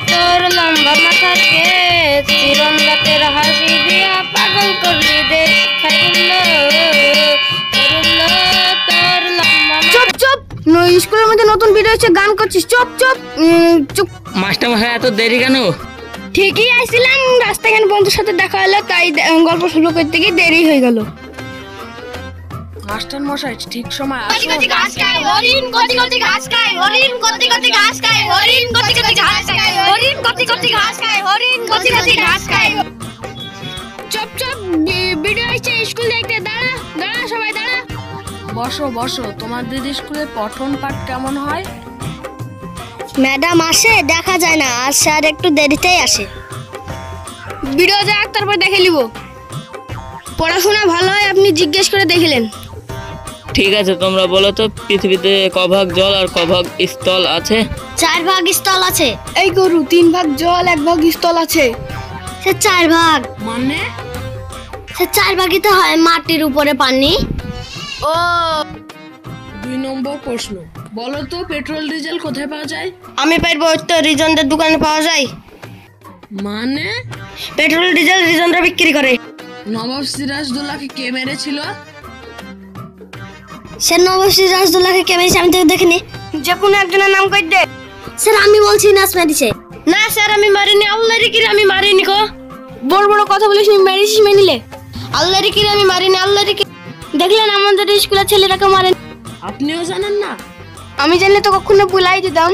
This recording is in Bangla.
তোর লম্বা মাথার কেস, চিরন রাতের হাসি দিয়া পাগল করলি দেশ। তোর লম্বা চুপ চুপ, স্কুলের মধ্যে নতুন ভিডিও হচ্ছে, গান করছিস, চুপ চুপ চুপ। মাস্টার মশাই এত দেরি কেন? ঠিকই আইছিলাম, রাস্তায় এখানে বন্ধুর সাথে দেখা হলো, তাই গল্প শুরু করতে গিয়ে দেরি হয়ে গেল। মাস্টার মশাই ঠিক সময় কতি কতি ঘাস খায় হরিণ, কতি কতি ঘাস খায় হরিণ, কতি কতি ঘাস খায় হরিণ, কতি কতি ঘাস খায় হরিণ, কতি কতি ঘাস খায় হরিণ, কতি কতি ঘাস খায়। চুপ চুপ, ভিডিও আসছে, স্কুল দেখতে। দাঁড়া দাঁড়া, সবাই দাঁড়া। বসো বসো। তোমার দিদি স্কুলে পঠন পাঠ কেমন হয়? ম্যাডাম আসে, দেখা যায় না, আর স্যার একটু দেরিতেই আসে। ভিডিও যাক, তারপর দেখে নিব। পড়াশোনা ভালো হয় আপনি জিজ্ঞেস করে দেখিলেন। ঠিক আছে, তোমরা বলো তো পৃথিবীতে কভাগ জল আর কভাগ স্থল আছে? 4 ভাগ স্থল আছে। এই গরু, 3 ভাগ জল, 1 ভাগ স্থল আছে। সে 4 ভাগ মানে? সে 4 ভাগই তো হয়, মাটির উপরে পানি। ও 2 নম্বর প্রশ্ন, বলো তো পেট্রোল ডিজেল কোথায় পাওয়া যায়? আমি পারবো, তো রিজনদের দোকানে পাওয়া যায়। মানে? পেট্রোল ডিজেল রিজনরা বিক্রি করে। নবাব সিরাজদৌল্লাকে কে মেরেছিল? সে নবাব সিরাজদৌল্লাকে কে মেরেছে আমি তো দেখিনি। যে কোনো একজনের নাম কই দে। স্যার আমি বলছি নাচ মেরেছে। না স্যার, আমি মারিনি, আল্লাহর কি আমি মারিনি গো। বড় বড় কথা বলিস, মেরেছিস মেনিলে। আল্লাহর কি আমি মারিনি, আল্লাহর কি। দেখলেন আমাদের স্কুলের ছেলেটাকে মারেন। আপনিও জানেন না? আমি জানলে তো কখনো ভুলাই দিতাম।